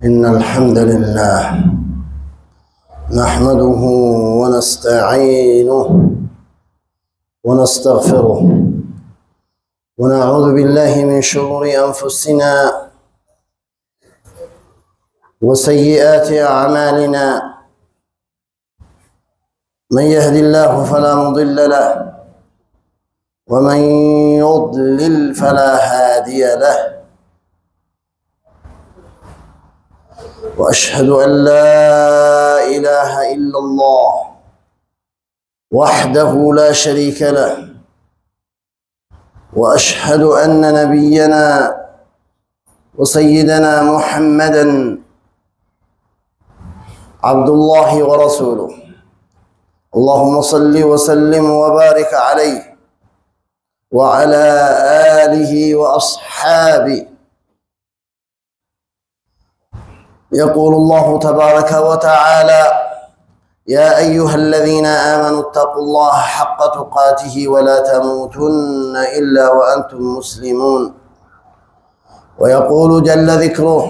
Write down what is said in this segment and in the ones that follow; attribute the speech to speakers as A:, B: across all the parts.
A: إن الحمد لله نحمده ونستعينه ونستغفره ونعوذ بالله من شرور أنفسنا وسيئات أعمالنا. من يهد الله فلا مضل له ومن يضلل فلا هادي له، وأشهد أن لا إله إلا الله وحده لا شريك له، وأشهد أن نبينا وسيدنا محمدًا عبد الله ورسوله. اللهم صل وسلم وبارك عليه وعلى آله وأصحابه. يقول الله تبارك وتعالى: يا أيها الذين آمنوا اتقوا الله حق تقاته ولا تموتن إلا وأنتم مسلمون. ويقول جل ذكره: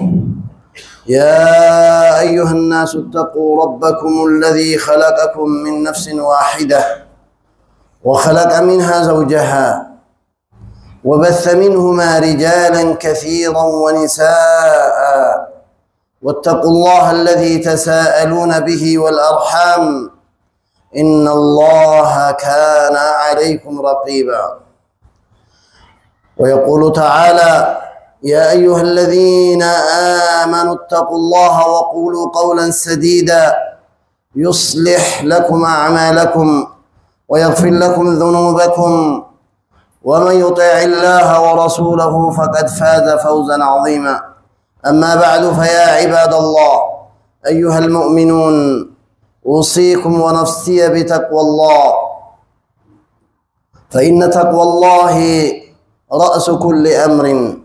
A: يا أيها الناس اتقوا ربكم الذي خلقكم من نفس واحدة وخلق منها زوجها وبث منهما رجالا كثيرا ونساء، واتقوا الله الذي تساءلون به والأرحام إن الله كان عليكم رقيبا. ويقول تعالى: يا أيها الذين آمنوا اتقوا الله وقولوا قولا سديدا يصلح لكم أعمالكم ويغفر لكم ذنوبكم، ومن يطع الله ورسوله فقد فاز فوزا عظيما. أما بعد، فيا عباد الله أيها المؤمنون، أوصيكم ونفسي بتقوى الله، فإن تقوى الله رأس كل أمر،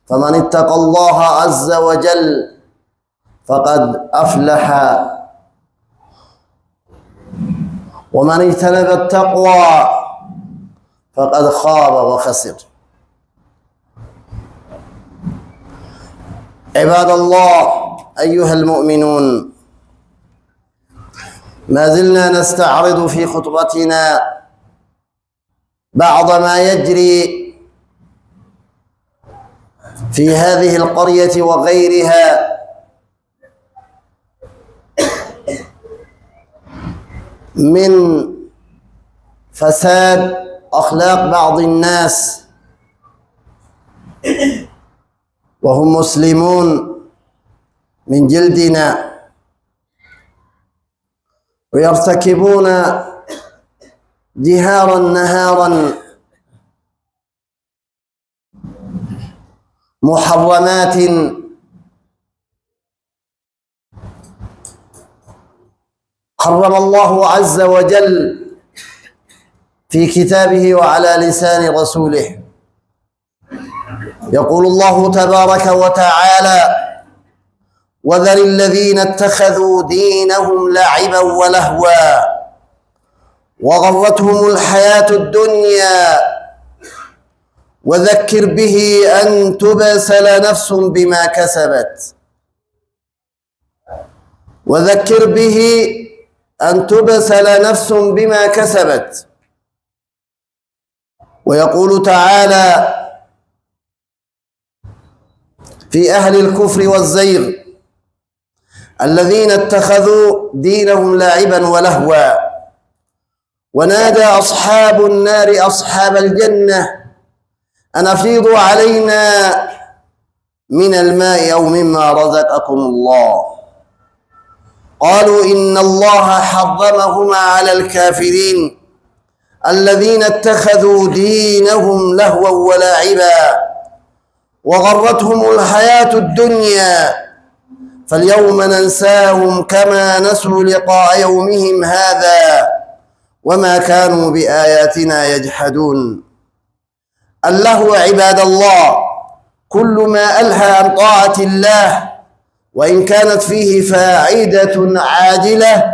A: فمن اتقى الله عز وجل فقد أفلح، ومن اجتنب التقوى فقد خاب وخسر. عباد الله أيها المؤمنون، ما زلنا نستعرض في خطبتنا بعض ما يجري في هذه القرية وغيرها من فساد أخلاق بعض الناس وهم مسلمون من جلدنا، ويرتكبون جهارا نهارا محرمات حرم الله عز وجل في كتابه وعلى لسان رسوله. يقول الله تبارك وتعالى: وذر الذين اتخذوا دينهم لعبا ولهوا وغرتهم الحياة الدنيا وذكر به أن تبسل نفس بما كسبت وذكر به أن تبسل نفس بما كسبت. ويقول تعالى في أهل الكفر والزيغ: الذين اتخذوا دينهم لعبا ولهوا. ونادى أصحاب النار أصحاب الجنة أن أفيضوا علينا من الماء أو مما رزقكم الله. قالوا إن الله حرمهما على الكافرين الذين اتخذوا دينهم لهوا ولعبا وغرتهم الحياة الدنيا فاليوم ننساهم كما نسوا لقاء يومهم هذا وما كانوا بآياتنا يجحدون. اللهو عباد الله كل ما ألهى عن طاعة الله، وإن كانت فيه فائدة عاجلة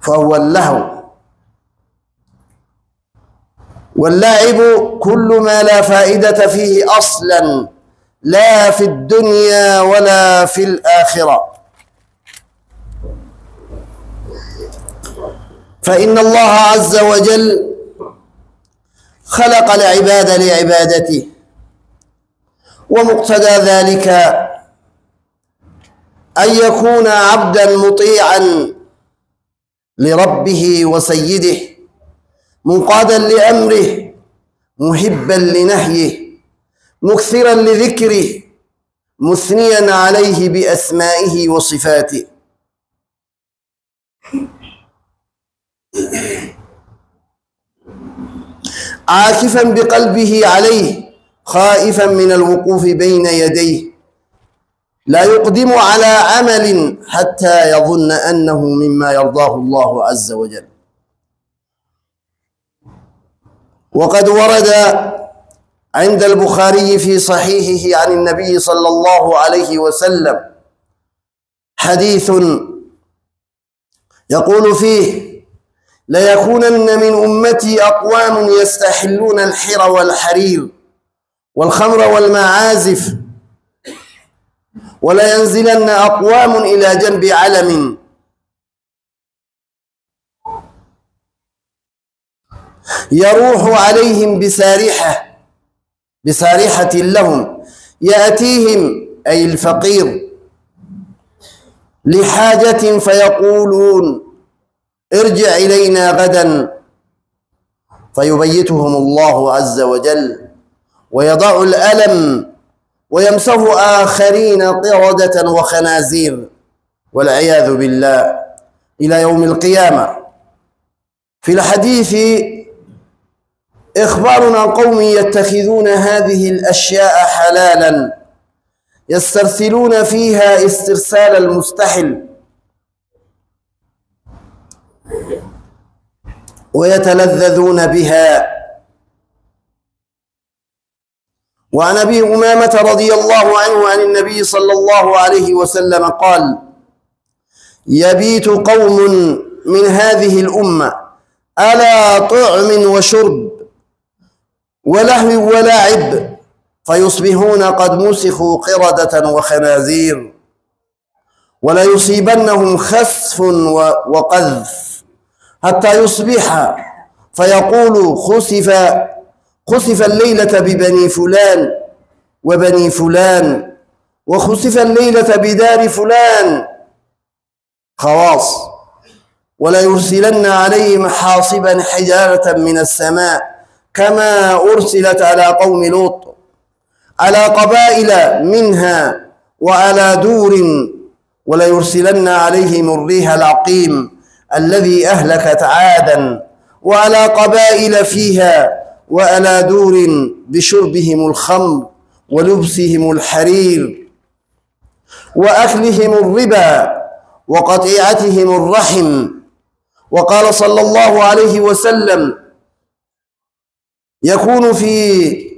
A: فهو اللهو. واللعب كل ما لا فائدة فيه أصلا لا في الدنيا ولا في الآخرة. فإن الله عز وجل خلق العباد لعبادته، ومقتضى ذلك أن يكون عبدا مطيعا لربه وسيده، منقادا لأمره، محبا لنهيه، مكثرا لذكره، مثنيا عليه بأسمائه وصفاته. عاكفا بقلبه عليه، خائفا من الوقوف بين يديه، لا يقدم على عمل حتى يظن أنه مما يرضاه الله عز وجل. وقد ورد عند البخاري في صحيحه عن النبي صلى الله عليه وسلم حديث يقول فيه: ليكونن من أمتي أقوام يستحلون الحر والحرير والخمر والمعازف، ولينزلن أقوام إلى جنب علم يروح عليهم بسارحة لهم، يأتيهم أي الفقير لحاجة فيقولون: ارجع إلينا غدا، فيبيتهم الله عز وجل ويضع الألم ويمسه آخرين قردة وخنازير والعياذ بالله إلى يوم القيامة. في الحديث إخبار عن قوم يتخذون هذه الأشياء حلالا يسترسلون فيها استرسال المستحل، ويتلذذون بها. وعن أبي أمامة رضي الله عنه عن النبي صلى الله عليه وسلم قال: يبيت قوم من هذه الأمة على طعم وشرب ولهو ولعب، فيصبحون قد مسخوا قردة وخنازير، ولا يصيبنهم خسف وقذف حتى يصبح فيقول: خسف الليلة ببني فلان وبني فلان، وخسف الليلة بدار فلان، خواص. ولا يرسلن عليهم حاصبا حجارة من السماء كما أرسلت على قوم لوط، على قبائل منها وعلى دور. ولا يرسلن عليهم الريح العقيم الذي أهلكت عادا، وعلى قبائل فيها وعلى دور بشربهم الخمر ولبسهم الحرير وأكلهم الربا وقطيعتهم الرحم. وقال صلى الله عليه وسلم: يكون في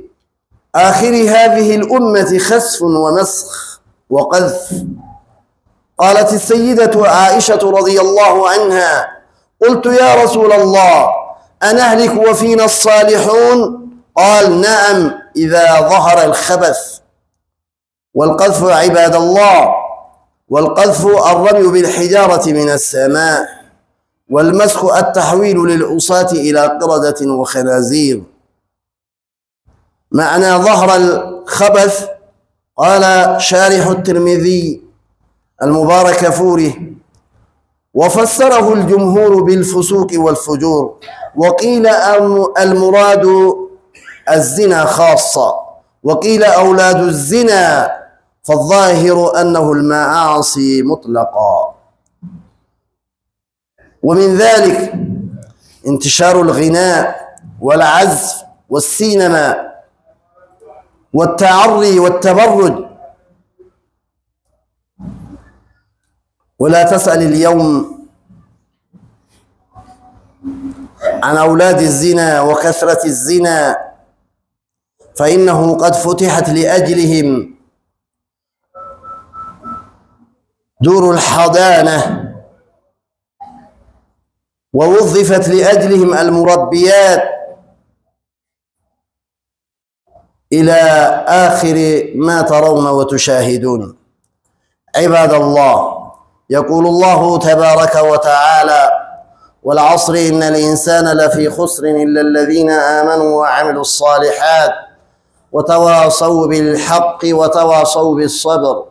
A: آخر هذه الأمة خسف ومسخ وقذف. قالت السيدة عائشة رضي الله عنها: قلت يا رسول الله أنهلك وفينا الصالحون؟ قال: نعم، إذا ظهر الخبث. والقذف عباد الله، والقذف الرمي بالحجارة من السماء، والمسخ التحويل للعصاة إلى قردة وخنازير. معنى ظهر الخبث قال شارح الترمذي المبارك فوري: وفسره الجمهور بالفسوق والفجور، وقيل المراد الزنا خاصة، وقيل أولاد الزنا، فالظاهر أنه المعاصي مطلقا. ومن ذلك انتشار الغناء والعزف والسينما والتعري والتبرج. ولا تسأل اليوم عن أولاد الزنا وكثرة الزنا، فإنه قد فتحت لأجلهم دور الحضانة، ووظفت لأجلهم المربيات إلى آخر ما ترون وتشاهدون. عباد الله، يقول الله تبارك وتعالى: والعصر إن الإنسان لفي خسر إلا الذين آمنوا وعملوا الصالحات وتواصوا بالحق وتواصوا بالصبر.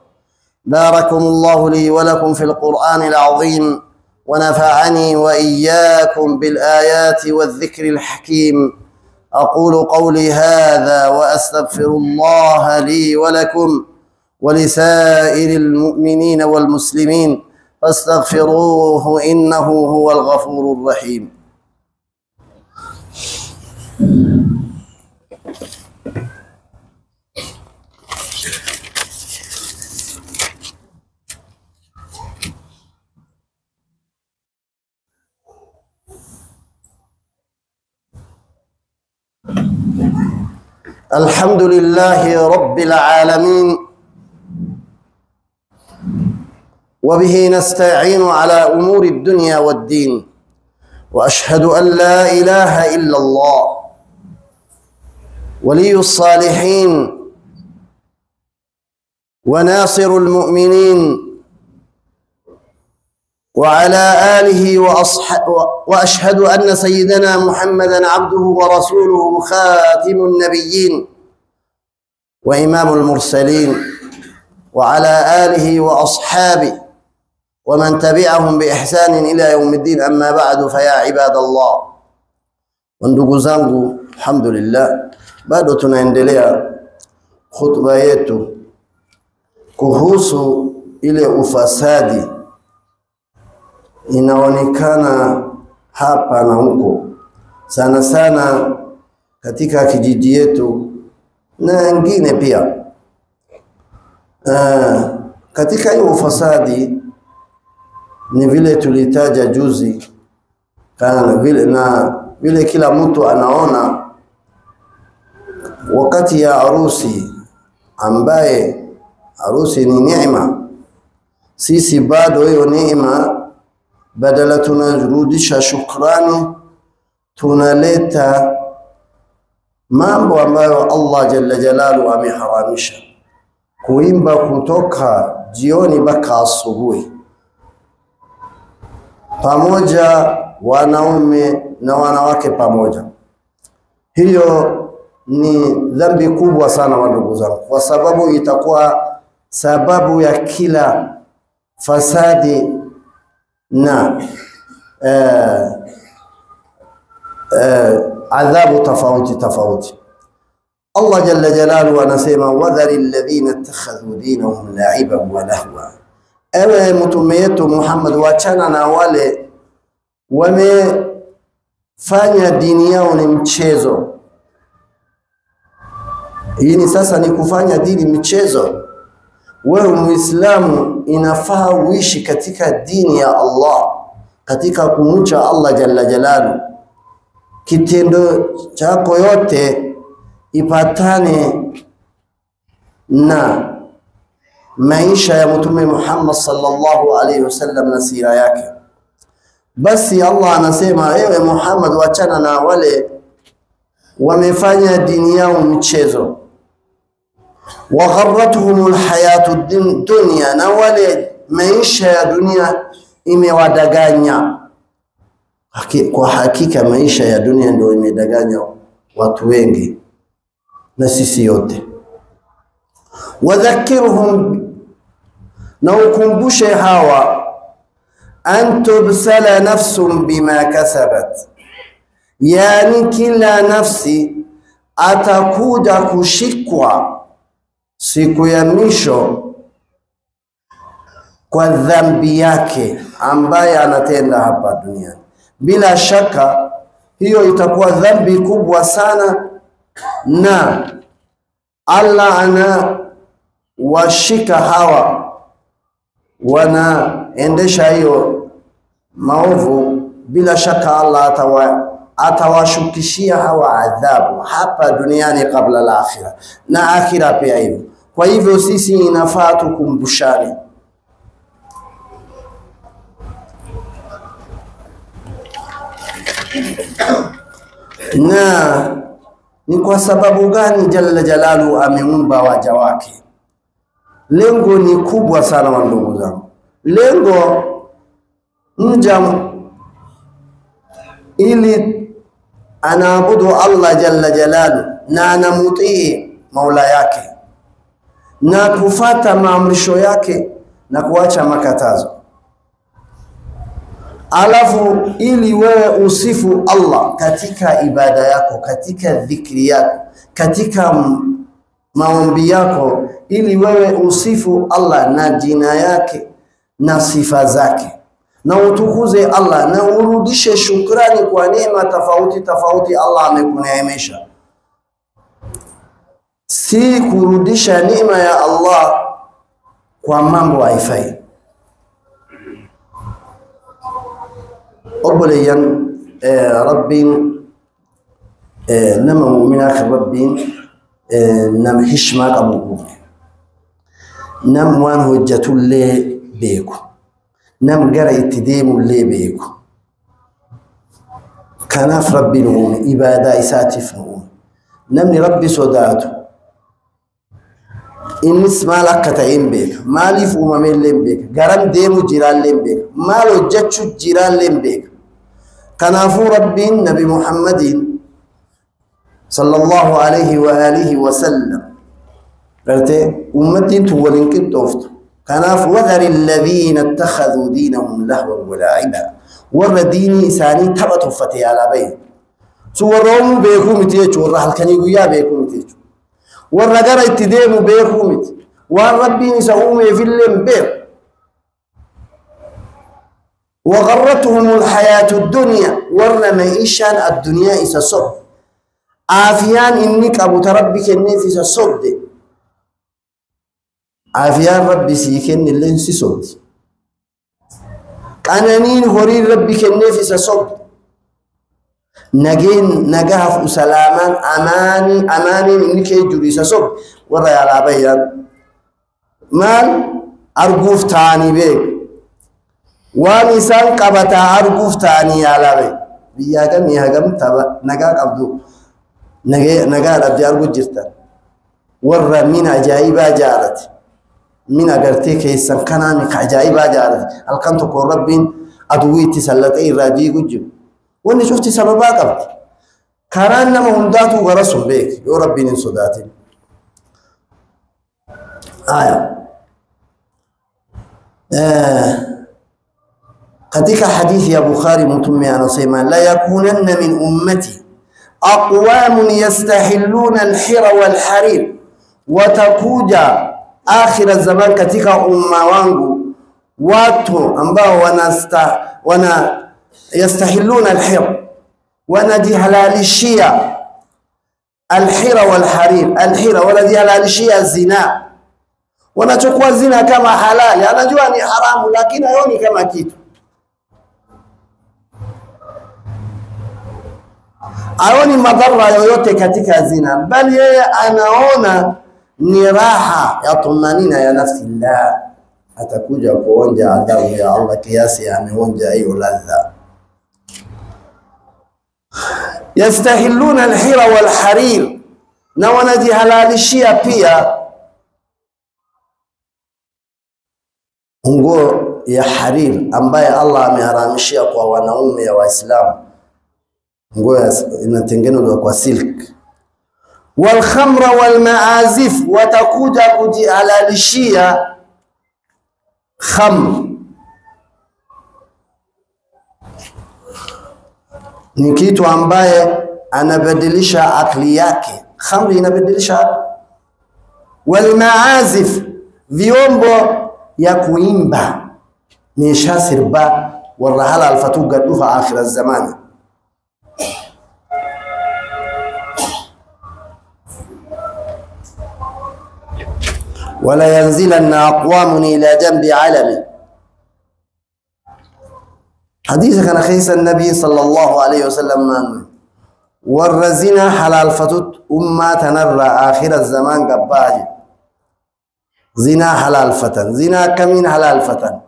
A: باركم الله لي ولكم في القرآن العظيم، ونفعني وإياكم بالآيات والذكر الحكيم. أقول قولي هذا وأستغفر الله لي ولكم ولسائر المؤمنين والمسلمين، فاستغفروه إنه هو الغفور الرحيم. الحمد لله رب العالمين، وبه نستعين على أمور الدنيا والدين، وأشهد أن لا إله إلا الله ولي الصالحين وناصر المؤمنين، وعلى آله وأشهد أن سيدنا محمدًا عبده ورسوله خاتم النبيين وإمام المرسلين، وعلى آله وأصحابه ومن تبعهم بإحسان إلى يوم الدين. أما بعد، فيا عباد الله، ndugu zangu, alhamdulillah, bado tunaendelea khutba yetu kuhusu ile ufasadi inaonekana hapa na huko, sana sana katika kijiji yetu na wengine pia. Katika hiyo ufasadi ni vile tulitaja juzi, kana vile kila mtu anaona wakati ya harusi, ambaye harusi ni neema. Sisi bado hiyo neema, badala tunarudisha shukrani, tunaleta mambo ambayo Allah jalla jalalu ameharamisha. Kuimba kutoka jioni mpaka asubuhi, pamoja wanaume na wanawake pamoja. Hiyo ni dhambi kubwa sana ndugu zangu, kwa sababu itakuwa sababu ya kila fasadi na adhabu tofauti. Allah jalla jalaluhu anasema: wadhari alladhina ittakhadhu dinahum la'iban wa lahwa. Ewe mtume wetu Muhammad, wachana na wale wamefanya dini yao ni mchezo. Hii ni sasa ni kufanya dini mchezo. Wewe Muislamu inafaa uishi katika dini ya Allah, katika kumcha Allah jalla jalaluhu. Kitendo chako yote ipatane na maisha ya mtume Muhammad sallallahu alaihi wasallam na sira yake. Basi Allah anasema: ewe Muhammad, wachana na wale wamefanya dini yao mchezo. Wa gharratuhumul hayatud dunya, na wale maisha ya dunia imewadanganya. Kwa hakika maisha ya dunia ndio imedanganya watu wengi na sisi yote. Wadhakirhum, na ukumbushe hawa, antubsala nafsun bima kasabat, yani kila nafsi atakuja kushikwa siku ya mwisho kwa dhambi yake ambaye anatenda hapa duniani. Bila shaka hiyo itakuwa dhambi kubwa sana, na Allah ana washika hawa wanaendesha hiyo maovu. Bila shaka Allah atawashukishia hawa adhabu hapa duniani kabla al-akhirah, na akhirah pia hivyo. Kwa hivyo sisi inafaa tukumbushane. Na ni kwa sababu gani Jalla Jalalu ameumba waja wake? Lengo ni kubwa sana wa ndugu zangu. Lengo mja ili anaabudu Allah Jalla Jalalu na anamutii Mola yake na kufata maamrisho yake na kuacha makatazo. Alafu ili wewe usifu Allah katika ibada yako, katika dhikri yako, katika maombi yako, ili wewe usifu Allah na jina yake na sifa zake, na utukuze Allah na urudishe shukrani kwa neema tofauti tofauti Allah amekuneemesha. Si kurudisha neema ya Allah kwa mambo haifai. أبليان ربي نما مؤمنك ربي نم حشمك أبوه نم وان هجة اللي بيكو نم قرأ اتديم اللي بيكو كناف ربي نوم إبادة إساتف نوم نمني ربي صداته إن اسمع لك تعين بيك مالي فوما من لين بيك قرم ديمو جيران لين بيك مالو جتشو جيران لين بيك كنافو ربي نبي محمد صلى الله عليه وآله وسلم قلت أمتي تولين كنت أفتو كناف وذر الذين اتخذوا دينهم لهوا ولعبا ورديني إساني تبتو فتي على بيت سورهم بيكو متيجو الرحل كان يقويا بيكو متيجو والرجال اتداموا بيكومت والربي نسوهم في اللمبير وغرتهم الحياة الدنيا والرميشان الدنيا إسا صد عافيان إنك أبو تربك النفس صد عافيان ربي سيكن اللنس صد قنانين هورين ربك النفس صد نجين نجاف وسلامان أماني إنك يجري صب ورا على بيان مال أرجوف تاني بيك ومثال كبتا أرجوف تاني على بيك بياكم يهاكم تبا نجاك عبدو نجا عبد أرجو جرتا ورا من عجائبا جارت من أجرتك يسكنها من عجائبا جارت الكنت كربين أدوي تسلطي راجي جوجو واني شفت سببات قبل كاران نما هنداتو غرسهم بيك يا ربي من صداتي قديك حديث يا بخاري متمي عن سيمان لا يكونن من أمتي أقوام يستحلون الحر والحرير وتكوجا آخر الزمان كتيك أمة وانغو واتو أنباه وانا يستحلون الحر ونجي هلال الشيا الحر والحرير الحر ونجي هلال الشيا الزنا ونتقوى الزنا كما حلال أنا جواني حرام لكن يوني كما كيتو أيوني مضرة yoyote katika zina bali yeye anaona ni raha ya tumanina ya nafsi la atakuja kuonja adhabu ya Allah kiasi ameonja hiyo ladha. Yastahilluna alhira walharir na wanajihalalishia pia nguo ya harir ambaye Allah ameharamishia kwa wanaume ya Waislamu. Nguo inatengenezwa kwa silk. Walkhamra walmaazif watakuja kujihalalishia khamr. Ni kitu ambaye anabadilisha akili yake. Khamri inabadilisha. Walmaazif vyombo ya kuimba ni shasirba warahala alfatuga dufa akhir az-zaman. ولا ينزلن أقوام إلى جنب علم. حديث كان خيس النبي صلى الله عليه وسلم والرزنا حلال فتوت أمة تنرى آخر الزمان قباج زنا حلال فتن زنا كمين حلال فتن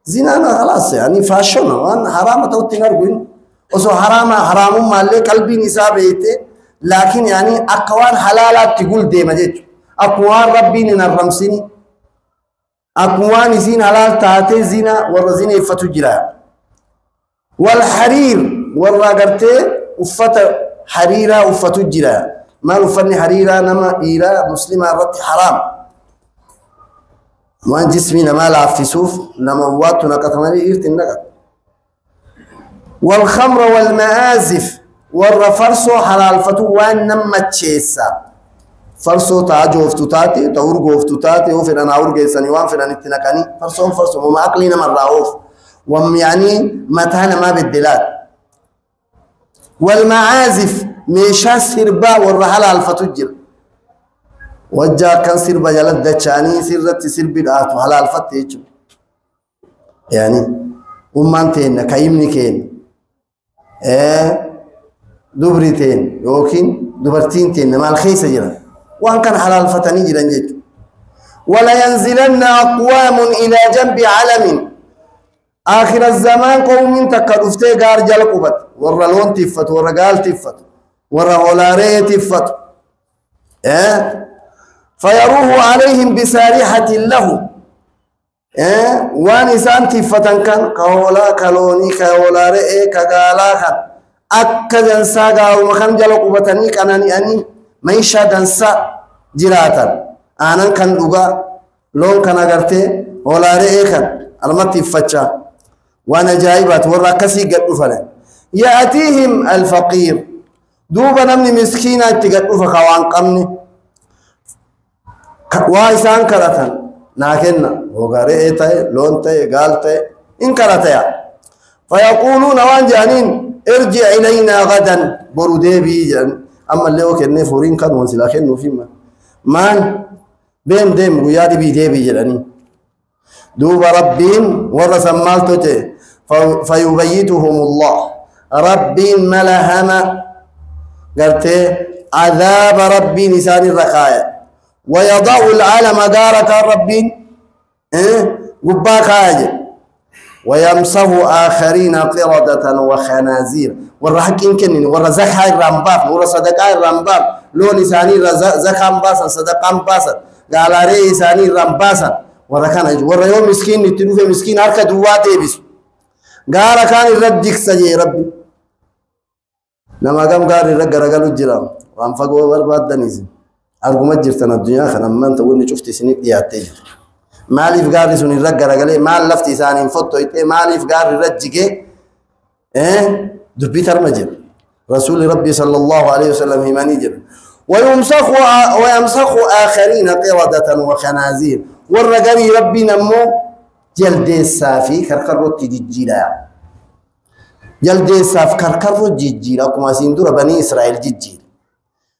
A: زنا خلاص يعني فاشون وان حرام توتي نرجون وسو حرام ما اللي قلبي نسابيته لكن يعني أقوان حلالات تقول ديما جيتشو أقوان ربي نرمسيني أقوان زين حلال تاتي زينة ورزين يفتو جرا والحرير والراقرتي وفت حريرة وفتو جرا ما نفني حريرة نما إيرا مسلمة رتي حرام وان جسمنا ما لا في سوف نما واتنا كتماني إيرت النقد والخمر والمآزف والرفرسو حلال فتو وان نما تشيسا فرسو تاجو فتاتي تورغو فتاتي وفي انا اورغي سنيوان في انا نتنكني فرسو ما اقلينا مراوف وم يعني متانا ما بالدلات والمعازف ميشا سربا والرحلة الفتجر وجا كان سربا جلد دچاني سرت سربي داتو حلال فتيچو يعني امانتين كايمني كين دبرتين يوكين دبرتين تين ما الخيسه جرا وان كان حلال فتني جرا نجي ولا ينزلن اقوام الى جنب علم آخر الزمان قوم تكدفتي غار جلقبت ورا لون تفت ورا قال تفت ورا هولاري تفت فيروه عليهم بسارحة له وانسان تفتن كان كهولا كلوني كهولاري كغالا كان أكا جنسا غاو مخان جلقبتني كانني أني ميشا جنسا جراتا آنان كان دوغا لون كان أغرتي هولاري كان المت تفتشا وانا جايبات والركسي قد فلان ياتيهم الفقير دوبا نمني مسكينة تقد فخوان قمني وايسان كرتن ناكنا وغاري ايتاي لونتاي قالتاي ان كرتاي فيقولون وان جانين ارجع الينا غدا برودي بيجن اما اللي هو كني فورين كان وانسلا كنو فيما مان بين ديم ويادي بيدي بيجلاني دوبا ربين ورسمالتو فيبيتهم الله ربي ملهما قلت عذاب ربي نسان الرقايا ويضع العالم دارك ربي قباك حاجة ويمسه آخرين قردة وخنازير ورحك يمكن ورزقها الرمباب ورصدقها الرمباب لو نساني زكام باسا صدقام باسا قال ري نساني الرمباسا وركان وريوم مسكين نتلوفي مسكين هركا دواتي بس غارا كان الردك سجي ربي لما قام قال الرق رقلوا الجرام وان فقوا برباد دنيز أرقمت جرتنا الدنيا خنا ما انت ولي شفتي سنين دياتي مالي في قاري سن الرق رقلي مال لفتي ثاني فوتو يتي مالي في قاري رجك دبيتر مجر رسول ربي صلى الله عليه وسلم هيماني جر ويمسخ آخرين قردة وخنازير والرقلي ربي نمو جلد السافي كركرو تجيجيلا جلد الساف كركرو جيجيلا كما سيندور بني إسرائيل جيجيل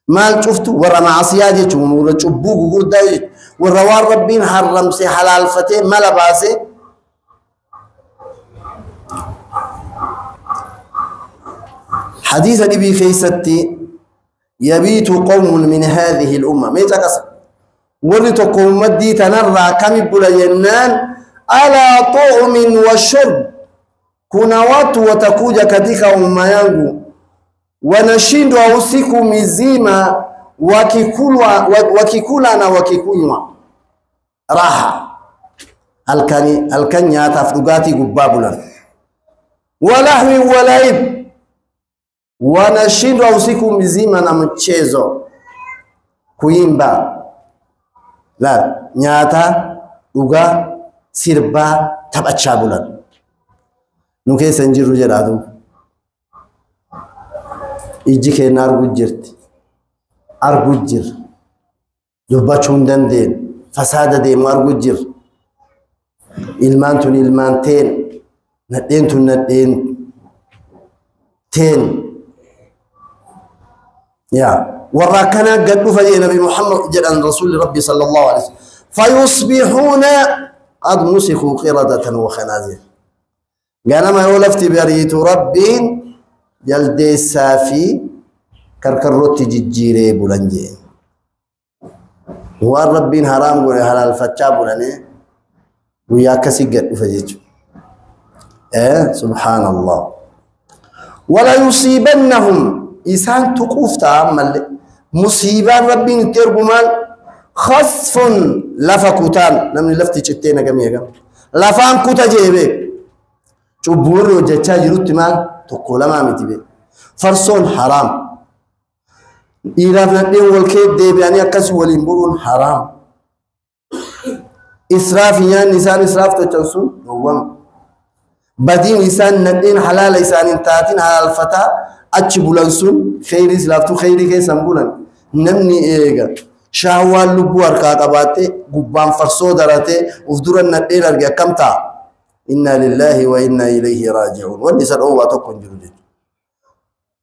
A: مال شفتوا ورا معصيات يجون ورا شبوك وقردا ورا وار ربين حرم سي حلال فتي ملا باسي حديث نبي خيستي يبيت قوم من هذه الأمة ميتا قصر ولتقوم مدي تنرى كم بلا ينان على طعم وشرب kuna watu watakuja katika umma yangu wanashindwa usiku mzima wakikula na wakikunywa raha alkanya tafdugati gubabulan walahwi walaib wanashindwa usiku mzima na mchezo kuimba la nyata uga sirba tabachabulan nuke sanjiru jedhadu ijike argujir dubbachun dandeen fasada de argujir ilmantun ilmanten nadentun naden ten يا وراكنا قد فجأة نبي محمد جل رسول ربي صلى الله عليه وسلم فيصبحون قد مسخوا قردة وخنازير قال ما يولفت بريت ربي جلد السافي كركروت جيجيري بولنجي هو ربي حرام قول حلال فتشا بولني ويا كسي قد فجأة سبحان الله ولا يصيبنهم إنسان تقوف تعمل مصيبة ربي نتربو مال خصف لفكوتان نمني لفتي جتينا جميعا لفان كوتا جيبه شبور وجتشا جروت مال تقول ما متبه فرسون حرام إيران ندين والكيد دي بياني أكس والإنبرون حرام إسراف يعني إنسان إسراف تجنسون نوام بدين إنسان ندين حلال إنسان انتاتين على الفتاة أتشبولانسون خير إسلافتو خيري كي سنبولان نمني إيغا شاوال لبو أركاقباتي قبان فرسو دراتي وفدورا ندين أرقا كمتا إنا لله وإنا إليه راجعون والنساء هو تكون جرجي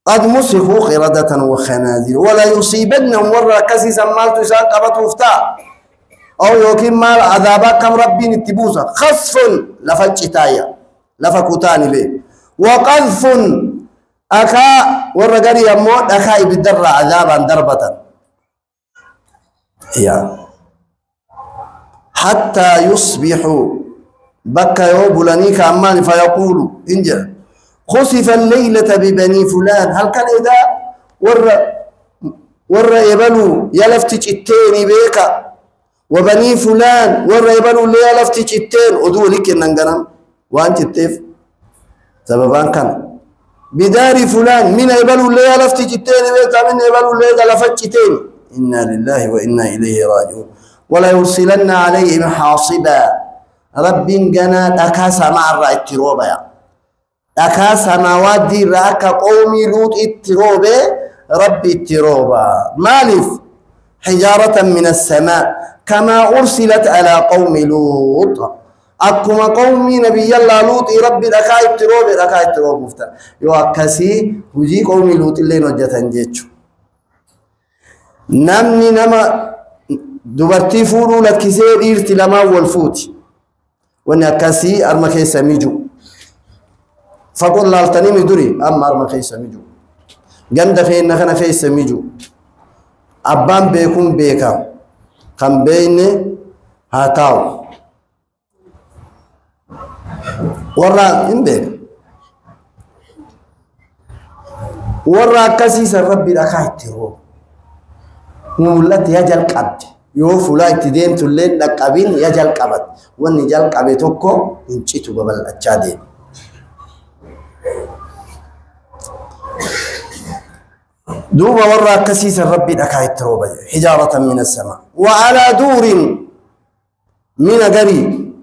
A: قد مسخوا قردة وخنازير ولا يصيبنهم ورا كسيسا مالتو إسان قبط وفتا أو يوكين مال عذابا كم ربي نتبوسا خصف لفجتايا لفكوتاني ليه وقذف أكا ورقري يموت أكا يبدر عذابا دربة يا حتى يصبحوا بكى يوبلنيك عمان فيقولوا إنجا خسف الليلة ببني فلان هل كان إذا ور يبلو يلفتج التاني بيكا وبني فلان ور يبلو اللي يلفتج التين أدو لك النغنم وأنت التيف سببان كان بدار فلان من يبلو اللي يلفتج التين بيكا من يبلو اللي يلفتج التين إنا لله وإنا إليه راجعون ولا يرسلن عليهم حاصبا رب جنا أكاسا مع الرأي التروبة أكاسا موادي راك قومي لوط التروبة رب التروبة مالف حجارة من السماء كما أرسلت على قوم لوط أكما قومي نبي الله لوط رب ركاي التروبة مفتا يوكسي وجي قومي لوط اللي نجتن جيتشو نمني نما دبرتي فورو لكسي إرتي لما والفوتي وانا كسي أرمكي سميجو فقل لالتني مدري أما أرمكي سميجو جند خين نخنا في سميجو أبان بيكون بيكا كم بين هاتاو ورا إن بيك ورا كسي سربي ركايتي مولات يجل قبض يو فلا اتدين تلين لقبين يجل قبض وان يجل قبتوكو انچيتو ببل اچادين دوبا ورا كسيس الرب دكايت روبا حجارة من السماء وعلى دور من قريب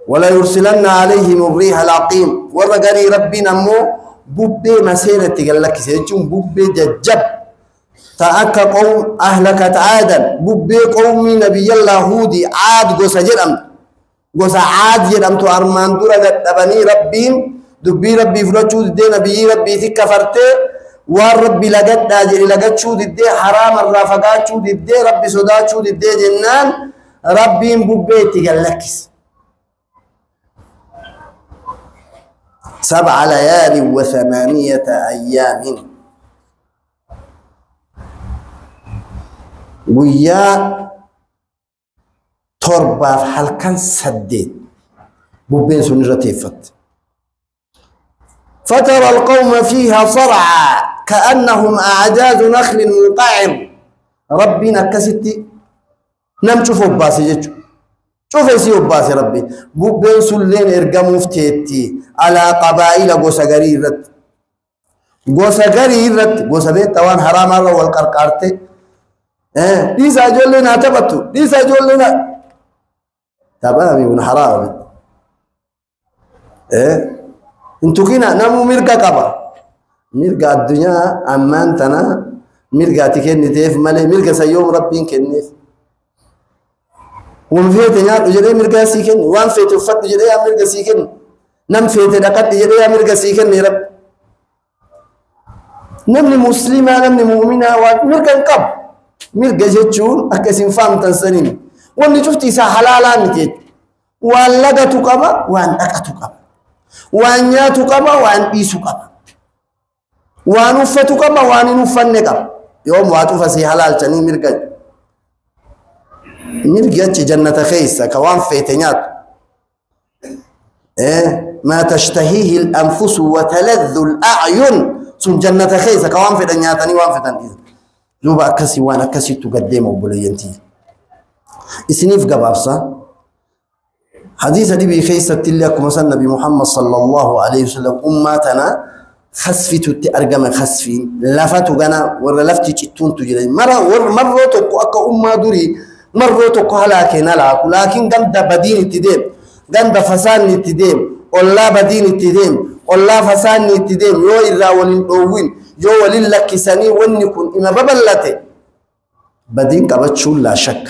A: ولا يرسلن عليهم الريح العقيم ورا قري ربنا مو بوبي مسيرة تقلك سيجون بوبي ججب تأكا قوم أهلكت عادا ببي قومي نبي الله هودي عاد قوسا جرم قوسا عاد جرم تو أرمان دورا قدبني ربين دبي ربي فلوشو دي نبي ربي ثك فرتي والربي لقد داجري لقد شو دي حرام الرافقات شو دي ربي صدات شو دي جنان ربين ببي تقلكس 7 ليال و8 أيام ويا تربة حلقان سديد بوبين سنرتيفت فترى القوم فيها صرعى كأنهم أعجاز نخل منقعر ربنا كستي نم شوفوا باسي جيتشو شوف يسيو باسي ربي بوبين سلين ارقموا فتيتي على قبائل غوسغري رت غوسا بيت توان حرام الله والقرقارتي ديسا جولنا تبتو ديسا جولنا تمام من حرام انتو كنا نمو مرقا قبا مرقا الدنيا امان تنا مرقا تكين نتيف مالي مرقا سيوم ربين كنيف ومفيت نيات جدي مرقا سيكن وان فيت وفت جدي مرقا سيكن نم فيت دقت جدي مرقا سيكن رب نمني مسلمة نمني مؤمنة ومرقا قب مرقا جتشون أكسين فام تنسنين واني شفتي سا حلالا نتيت وان لغتو قبا وان أكتو قبا وان ياتو قبا وان إيسو قبا وان أفتو قبا وان نفن قبا يوم واتو فسي حلال تنين مرقا مرقا جنة خيسة كوان فيتنيات ما تشتهيه الأنفس وتلذ الأعين سن جنة خيسة كوان في الدنيا تاني وان في الدنيا دوبا أكسي وان أكسي تقدم وبلينتي إسنيف قبابسا حديث دي بخيسة تليكم مثلا النبي محمد صلى الله عليه وسلم أماتنا خسفت تأرجم خسفين لفتوا جنا ولا لفتي تشتون تجري مرة تكو أكا أمة دوري مرة تكو هلاكنا لكن جند بدين تدين جند فسان تدين ولا بدين تدين ولا فسان تدين يو الراول الأوين يو وللك سني ونكون إما ببلته بدين كبتشون لا شك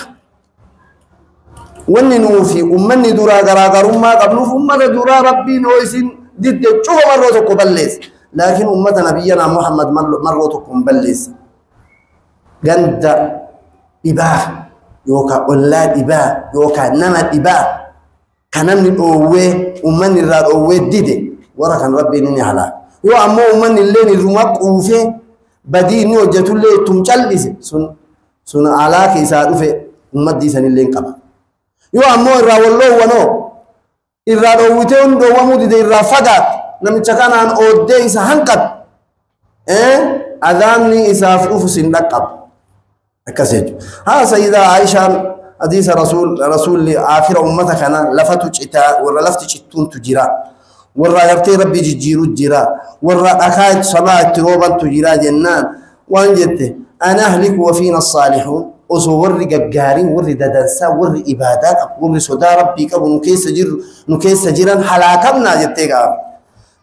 A: وننو في أمني دورا غراغر أمة قبل أمة دورا ربي نويسين ضد شوف مرة تكو بلس لكن أمة نبينا محمد مرة تكو بلس جند إباه يوكا أولاد إباه يوكا نمت إباه كنمن الأوه أمني الراد أوه ديدي ورا كان ربي نني على يو أمو أمني اللي نرمك أوفي بديني وجتو اللي تمشلس سن علاك يساعدوا في أمة دي سن اللي انقبا يو أمو الراولو ونو الراولوتين دوامو دي الرافقات نمتشكان عن أودي إسا هنقب أذاني إسا فوف سندقب أكسيج ها سيدة عائشة حديث رسول آخر أمتك أنا لفتو جتا ورا لفتو جتون تجرا ورا يرتي ربي جيرو جرا ورا أكاد صلاة تروبا تجرا جنان وانجت أنا أهلك وفينا الصالحون أصور جارين ور ددنسا ور إبادات ور صدا ربي كب نكيس جيران حلاكمنا جتيجا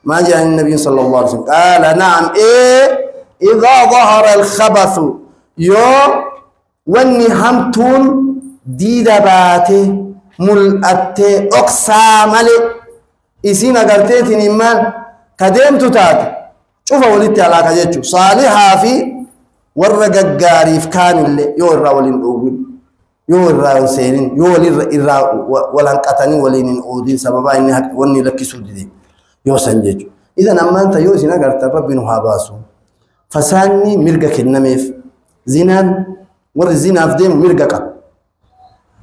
A: ما جاء النبي صلى الله عليه وسلم قال نعم إذا ظهر الخبث يو وني همتون ديدا باتي ملأتي أقصى ملي إسينا قرتيتي نمان كديمتو تاتي شوفوا ولدتي على كجيتشو صالحا في ورقا قاريف كان اللي يو الراولين أوبين يو الراول سيرين يو ولن قطني ولين أودين سببا إني وني لكي سودي يو سنجيتشو إذا أما أنت يو سينا قرت ربي نهاباسو فساني مرقك النميف زينان ور زينا أفديم مرقك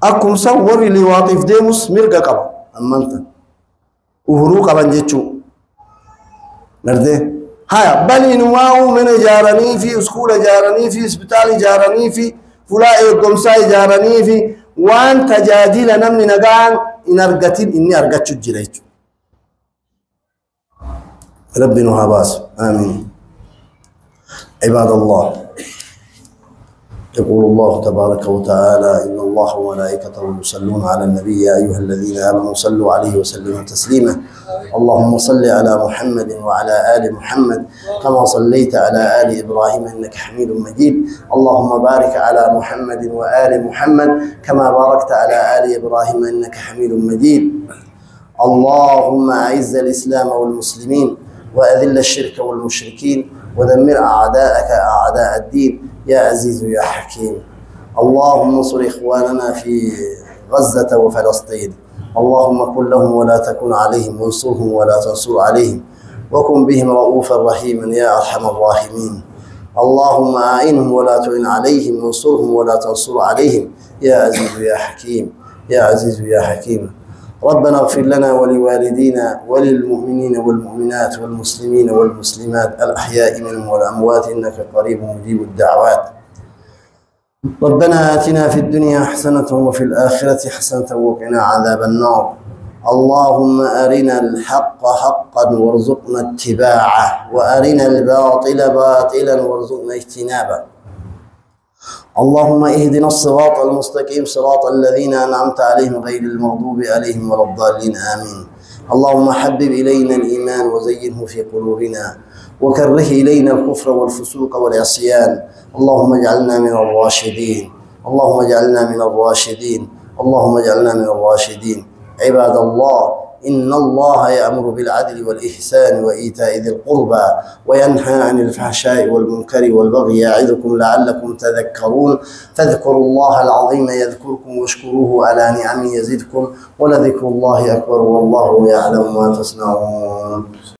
A: أكم سور اللي واطف ديموس مرقا قبا أما أنت وهرو قبا جيتشو نرده هاي بل إنواو من جارني في اسكول جارني في اسبتال جارني في فلاء قمساي جارني في وان تجادل نمني نقان إن أرقتين إني أرقتشو جريتشو ربي نهاباس آمين عباد الله يقول الله تبارك وتعالى إن الله وملائكته يصلون على النبي يا أيها الذين آمنوا صلوا عليه وسلموا تسليما اللهم صل على محمد وعلى آل محمد كما صليت على آل إبراهيم إنك حميد مجيد اللهم بارك على محمد وآل محمد كما باركت على آل إبراهيم إنك حميد مجيد اللهم أعز الإسلام والمسلمين وأذل الشرك والمشركين ودمر أعداءك أعداء الدين يا عزيز يا حكيم اللهم انصر إخواننا في غزة وفلسطين اللهم كن لهم ولا تكن عليهم وانصرهم ولا تنصر عليهم وكن بهم رؤوفا رحيما يا أرحم الراحمين اللهم أعينهم ولا تعن عليهم وانصرهم ولا تنصر عليهم يا عزيز يا حكيم يا عزيز يا حكيم ربنا اغفر لنا ولوالدينا وللمؤمنين والمؤمنات والمسلمين والمسلمات الأحياء منهم والأموات إنك قريب مجيب الدعوات ربنا آتنا في الدنيا حسنة وفي الآخرة حسنة وقنا عذاب النار اللهم أرنا الحق حقا وارزقنا اتباعه وأرنا الباطل باطلا وارزقنا اجتنابه اللهم اهدنا الصراط المستقيم صراط الذين أنعمت عليهم غير المغضوب عليهم ولا الضالين آمين اللهم حبب إلينا الإيمان وزينه في قلوبنا وكره إلينا الكفر والفسوق والعصيان اللهم اجعلنا من الراشدين اللهم اجعلنا من الراشدين اللهم اجعلنا من الراشدين عباد الله إن الله يأمر بالعدل والإحسان وإيتاء ذي القربى وينهى عن الفحشاء والمنكر والبغي يعظكم لعلكم تذكرون فاذكروا الله العظيم يذكركم واشكروه على نعمه يزدكم ولذكر الله أكبر والله يعلم ما تصنعون